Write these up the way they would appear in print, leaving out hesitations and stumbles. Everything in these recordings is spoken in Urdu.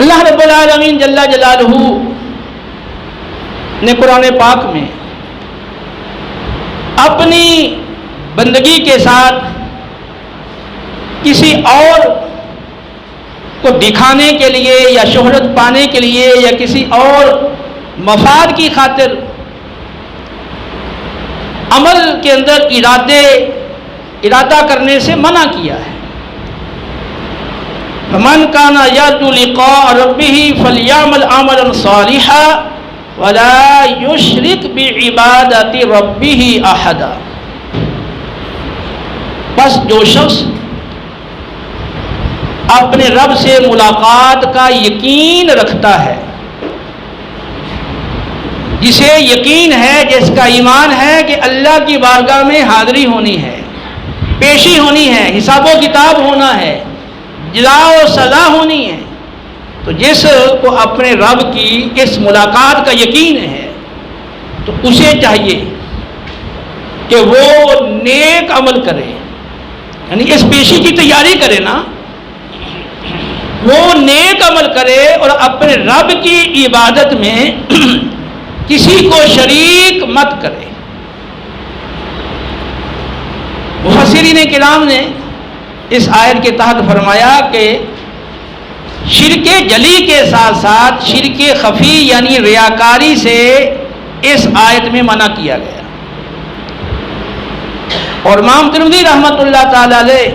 اللہ رب العالمین جل جلالہ نے قرآن پاک میں اپنی بندگی کے ساتھ کسی اور کو دکھانے کے لیے یا شہرت پانے کے لیے یا کسی اور مفاد کی خاطر عمل کے اندر ارادہ کرنے سے منع کیا ہے۔ فمن کان یرجو لقاء ربہ فلیعمل عملا صالحا ولا یشرک بعبادۃ ربہ احدا۔ بس جو شخص اپنے رب سے ملاقات کا یقین رکھتا ہے، جسے یقین ہے، جس کا ایمان ہے کہ اللہ کی بارگاہ میں حاضری ہونی ہے، پیشی ہونی ہے، حساب و کتاب ہونا ہے، جزا و سزا ہونی ہے، تو جس کو اپنے رب کی اس ملاقات کا یقین ہے تو اسے چاہیے کہ وہ نیک عمل کرے، یعنی اس پیشی کی تیاری کرے نا، وہ نیک عمل کرے اور اپنے رب کی عبادت میں کسی کو شریک مت کرے۔ مفسرین کرام نے اس آیت کے تحت فرمایا کہ شرک جلی کے ساتھ ساتھ شرک خفی یعنی ریاکاری سے اس آیت میں منع کیا گیا، اور امام ترمذی رحمۃ اللہ تعالی علیہ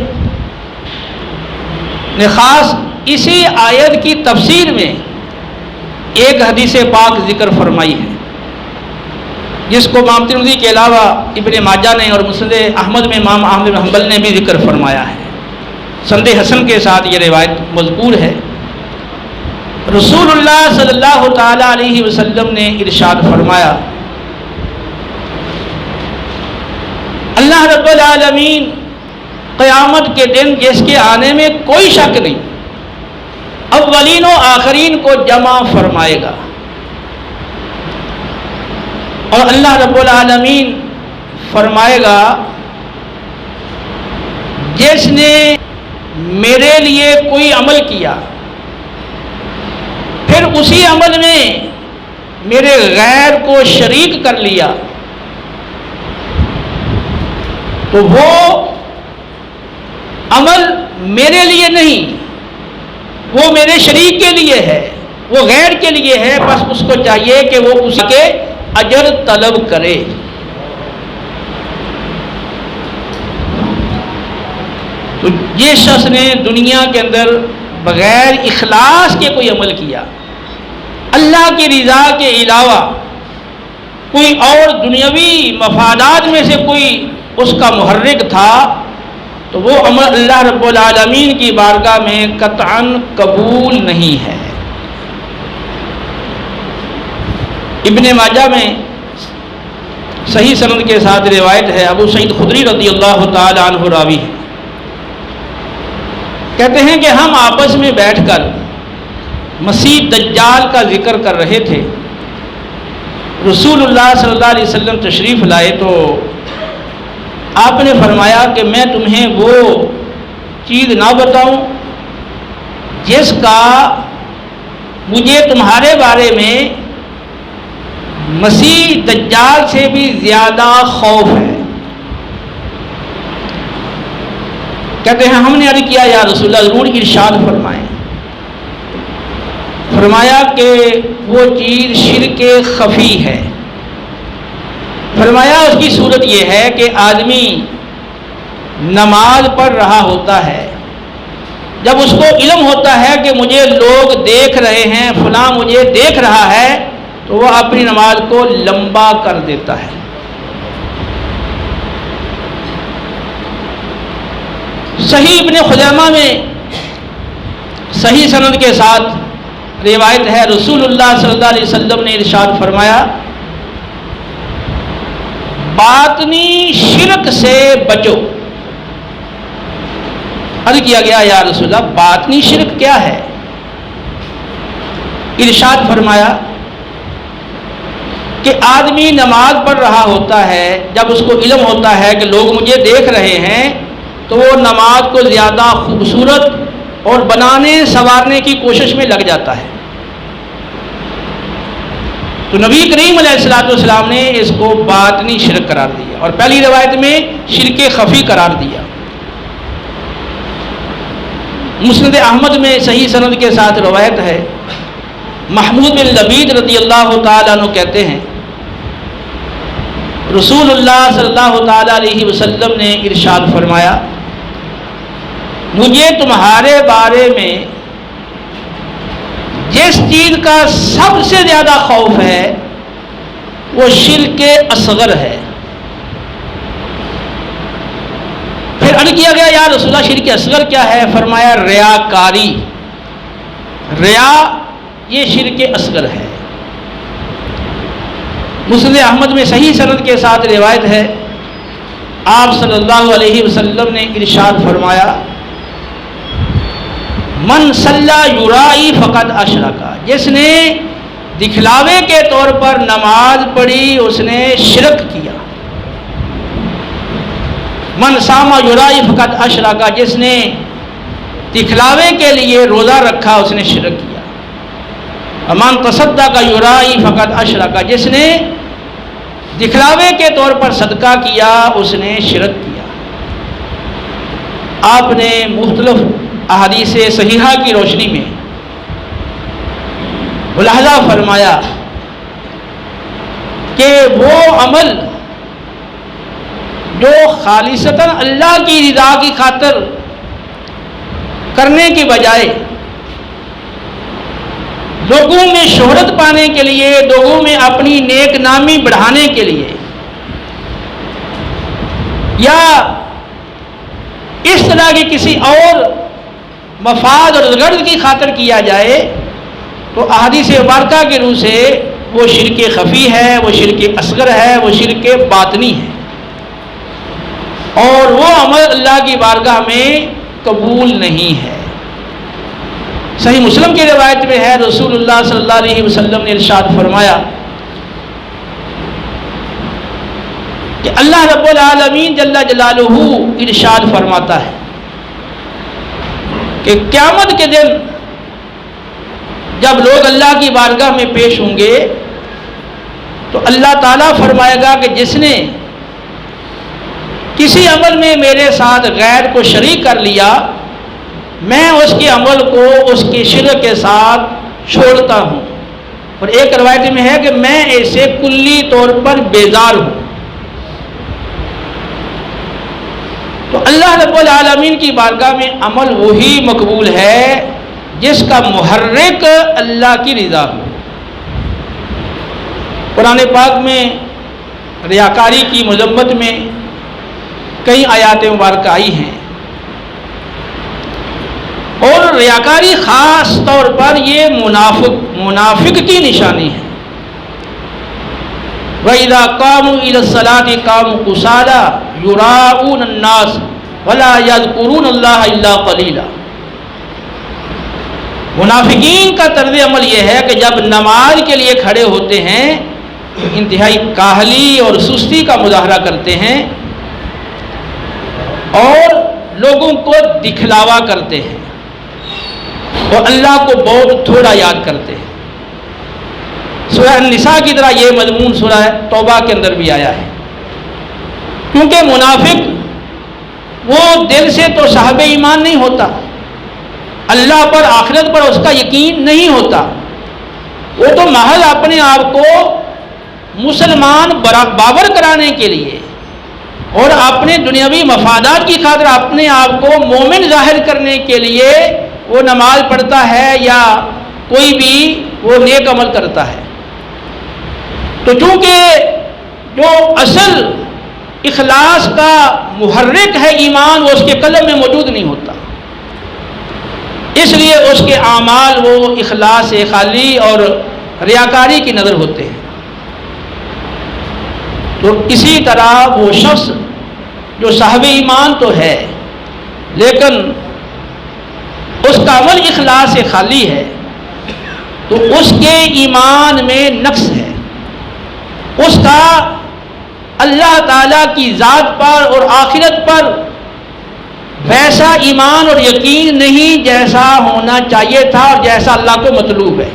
نے خاص اسی آیت کی تفسیر میں ایک حدیث پاک ذکر فرمائی ہے، جس کو امام ترمذی کے علاوہ ابن ماجہ نے اور مسند احمد میں امام احمد بن حنبل نے بھی ذکر فرمایا ہے، سند حسن کے ساتھ یہ روایت مذکور ہے۔ رسول اللہ صلی اللہ تعالی علیہ وسلم نے ارشاد فرمایا، اللہ رب العالمین قیامت کے دن جس کے آنے میں کوئی شک نہیں، اولین و آخرین کو جمع فرمائے گا، اور اللہ رب العالمین فرمائے گا جس نے میرے لیے کوئی عمل کیا پھر اسی عمل میں میرے غیر کو شریک کر لیا تو وہ عمل میرے لیے نہیں، وہ میرے شریک کے لیے ہے، وہ غیر کے لیے ہے، بس اس کو چاہیے کہ وہ اس کے اجر طلب کرے۔ تو یہ شخص نے دنیا کے اندر بغیر اخلاص کے کوئی عمل کیا، اللہ کی رضا کے علاوہ کوئی اور دنیاوی مفادات میں سے کوئی اس کا محرک تھا، تو وہ عمل اللہ رب العالمین کی بارگاہ میں قطعاً قبول نہیں ہے۔ ابن ماجہ میں صحیح سند کے ساتھ روایت ہے، ابو سعید خدری رضی اللہ تعالی عنہ راوی ہے، کہتے ہیں کہ ہم آپس میں بیٹھ کر مسیح دجال کا ذکر کر رہے تھے، رسول اللہ صلی اللہ علیہ وسلم تشریف لائے تو آپ نے فرمایا کہ میں تمہیں وہ چیز نہ بتاؤں جس کا مجھے تمہارے بارے میں مسیح دجال سے بھی زیادہ خوف ہے۔ کہتے ہیں ہم نے عرض کیا یا رسول اللہ ضرور ارشاد فرمائیں۔ فرمایا کہ وہ چیز شرک خفی ہے۔ فرمایا اس کی صورت یہ ہے کہ آدمی نماز پڑھ رہا ہوتا ہے، جب اس کو علم ہوتا ہے کہ مجھے لوگ دیکھ رہے ہیں، فلاں مجھے دیکھ رہا ہے، تو وہ اپنی نماز کو لمبا کر دیتا ہے۔ صحیح ابن خزیمہ میں صحیح سند کے ساتھ روایت ہے، رسول اللہ صلی اللہ علیہ وسلم نے ارشاد فرمایا باطنی شرک سے بچو۔ عرض کیا گیا یا رسول اللہ باطنی شرک کیا ہے؟ ارشاد فرمایا کہ آدمی نماز پڑھ رہا ہوتا ہے، جب اس کو علم ہوتا ہے کہ لوگ مجھے دیکھ رہے ہیں، تو وہ نماز کو زیادہ خوبصورت اور بنانے سنوارنے کی کوشش میں لگ جاتا ہے۔ تو نبی کریم علیہ السلام نے اس کو باطنی شرک قرار دیا، اور پہلی روایت میں شرک خفی قرار دیا۔ مسند احمد میں صحیح سند کے ساتھ روایت ہے، محمود بن لبید رضی اللہ تعالیٰ عنہ کہتے ہیں رسول اللہ صلی اللہ تعالیٰ علیہ وسلم نے ارشاد فرمایا، مجھے تمہارے بارے میں جس چیز کا سب سے زیادہ خوف ہے وہ شرک اصغر ہے۔ پھر عرض کیا گیا یا رسول اللہ شرک اصغر کیا ہے؟ فرمایا ریاکاری، ریا یہ شرک اصغر ہے۔ مسند احمد میں صحیح سند کے ساتھ روایت ہے، آپ صلی اللہ علیہ وسلم نے ارشاد فرمایا من صلی یرائی فقد اشرکا، جس نے دکھلاوے کے طور پر نماز پڑھی اس نے شرک کیا۔ من صام یرائی فقد اشرکا، جس نے دکھلاوے کے لیے روزہ رکھا اس نے شرک کیا۔ من تصدق یرائی فقد اشرکا، جس نے دکھلاوے کے طور پر صدقہ کیا اس نے شرک کیا۔ آپ نے مختلف احادیث صحیحہ کی روشنی میں ملاحظہ فرمایا کہ وہ عمل جو خالصتاً اللہ کی رضا کی خاطر کرنے کی بجائے لوگوں میں شہرت پانے کے لیے، لوگوں میں اپنی نیک نامی بڑھانے کے لیے یا اس طرح کی کسی اور مفاد اور غرض کی خاطر کیا جائے تو احادیث مبارکہ کی روح سے وہ شرک خفی ہے، وہ شرک اصغر ہے، وہ شرک باطنی ہے، اور وہ عمل اللہ کی بارگاہ میں قبول نہیں ہے۔ صحیح مسلم کی روایت میں ہے رسول اللہ صلی اللہ علیہ وسلم نے ارشاد فرمایا کہ اللہ رب العالمین جل جلالہ ارشاد فرماتا ہے کہ قیامت کے دن جب لوگ اللہ کی بارگاہ میں پیش ہوں گے تو اللہ تعالیٰ فرمائے گا کہ جس نے کسی عمل میں میرے ساتھ غیر کو شریک کر لیا میں اس کے عمل کو اس کے شرک کے ساتھ چھوڑتا ہوں، اور ایک روایت میں ہے کہ میں ایسے کلی طور پر بیزار ہوں۔ تو اللہ رب العالمین کی بارگاہ میں عمل وہی مقبول ہے جس کا محرک اللہ کی رضا ہو۔ قرآن پاک میں ریاکاری کی مذمت میں کئی آیات مبارکہ آئی ہیں، اور ریاکاری خاص طور پر یہ منافق کی نشانی ہے۔ وَإِذَا قَامُوا إِلَى الصَّلَاةِ قَامُوا كُسَالَىٰ يُرَاءُونَ النَّاسَ وَلَا يَذْكُرُونَ اللَّهَ إِلَّا قَلِيلًا۔ منافقین کا طرز عمل یہ ہے کہ جب نماز کے لیے کھڑے ہوتے ہیں انتہائی کاہلی اور سستی کا مظاہرہ کرتے ہیں اور لوگوں کو دکھلاوا کرتے ہیں اور اللہ کو بہت تھوڑا یاد کرتے ہیں۔ سورہ النساء کی طرح یہ مضمون سورہ توبہ کے اندر بھی آیا ہے، کیونکہ منافق وہ دل سے تو صاحب ایمان نہیں ہوتا، اللہ پر آخرت پر اس کا یقین نہیں ہوتا، وہ تو محض اپنے آپ کو مسلمان بابر کرانے کے لیے اور اپنے دنیاوی مفادات کی خاطر اپنے آپ کو مومن ظاہر کرنے کے لیے وہ نماز پڑھتا ہے یا کوئی بھی وہ نیک عمل کرتا ہے۔ تو چونکہ جو اصل اخلاص کا محرک ہے ایمان وہ اس کے قلب میں موجود نہیں ہوتا، اس لیے اس کے اعمال وہ اخلاص خالی اور ریاکاری کی نظر ہوتے ہیں۔ تو اسی طرح وہ شخص جو صاحب ایمان تو ہے لیکن اس کا عمل اخلاص سے خالی ہے تو اس کے ایمان میں نقص ہے، اس کا اللہ تعالیٰ کی ذات پر اور آخرت پر ویسا ایمان اور یقین نہیں جیسا ہونا چاہیے تھا اور جیسا اللہ کو مطلوب ہے۔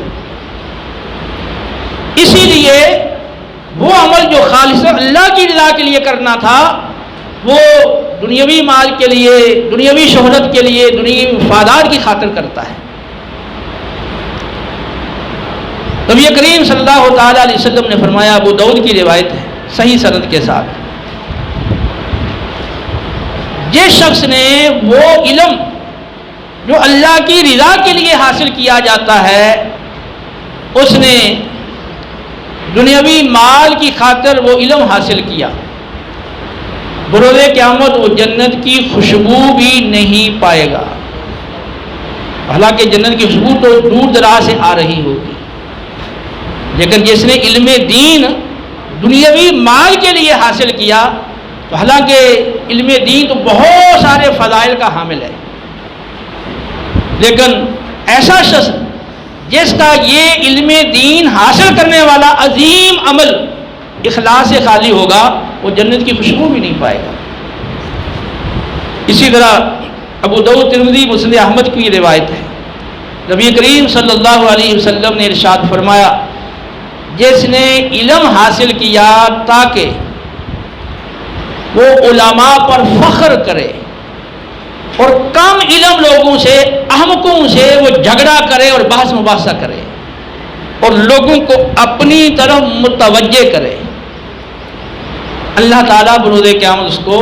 اسی لیے وہ عمل جو خالص اللہ کی رضا کے لیے کرنا تھا وہ دنیاوی مال کے لیے، دنیاوی شہرت کے لیے، دنیاوی مفادات کی خاطر کرتا ہے۔ نبی کریم صلی اللہ تعالیٰ علیہ وسلم نے فرمایا، ابو داؤد کی روایت ہے صحیح سند کے ساتھ، جس شخص نے وہ علم جو اللہ کی رضا کے لیے حاصل کیا جاتا ہے، اس نے دنیاوی مال کی خاطر وہ علم حاصل کیا، بروز قیامت وہ جنت کی خوشبو بھی نہیں پائے گا، حالانکہ جنت کی خوشبو تو دور دراز سے آ رہی ہوگی، لیکن جس نے علم دین دنیاوی مال کے لیے حاصل کیا تو حالانکہ علم دین تو بہت سارے فضائل کا حامل ہے، لیکن ایسا شخص جس کا یہ علم دین حاصل کرنے والا عظیم عمل اخلاص سے خالی ہوگا، وہ جنت کی خوشبو بھی نہیں پائے گا۔ اسی طرح ابو داؤد، ترمذی، مسند احمد کی روایت ہے، نبی کریم صلی اللہ علیہ وسلم نے ارشاد فرمایا، جس نے علم حاصل کیا تاکہ وہ علماء پر فخر کرے اور کم علم لوگوں سے، احمقوں سے وہ جھگڑا کرے اور بحث مباحثہ کرے اور لوگوں کو اپنی طرف متوجہ کرے، اللہ تعالیٰ بروز قیامت اس کو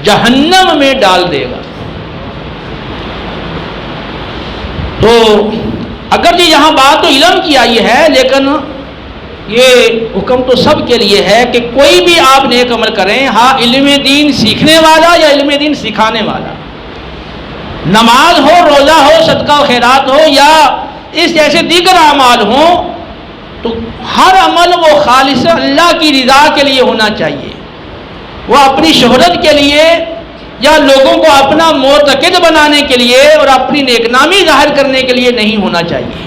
جہنم میں ڈال دے گا۔ تو اگر یہاں بات تو علم کی آئی ہے، لیکن یہ حکم تو سب کے لیے ہے کہ کوئی بھی آپ نیک عمل کریں، ہاں علم دین سیکھنے والا یا علم دین سکھانے والا، نماز ہو، روزہ ہو، صدقہ و خیرات ہو یا اس جیسے دیگر اعمال ہوں، تو ہر عمل وہ خالص اللہ کی رضا کے لیے ہونا چاہیے، وہ اپنی شہرت کے لیے یا لوگوں کو اپنا معتقد بنانے کے لیے اور اپنی نیک نامی ظاہر کرنے کے لیے نہیں ہونا چاہیے۔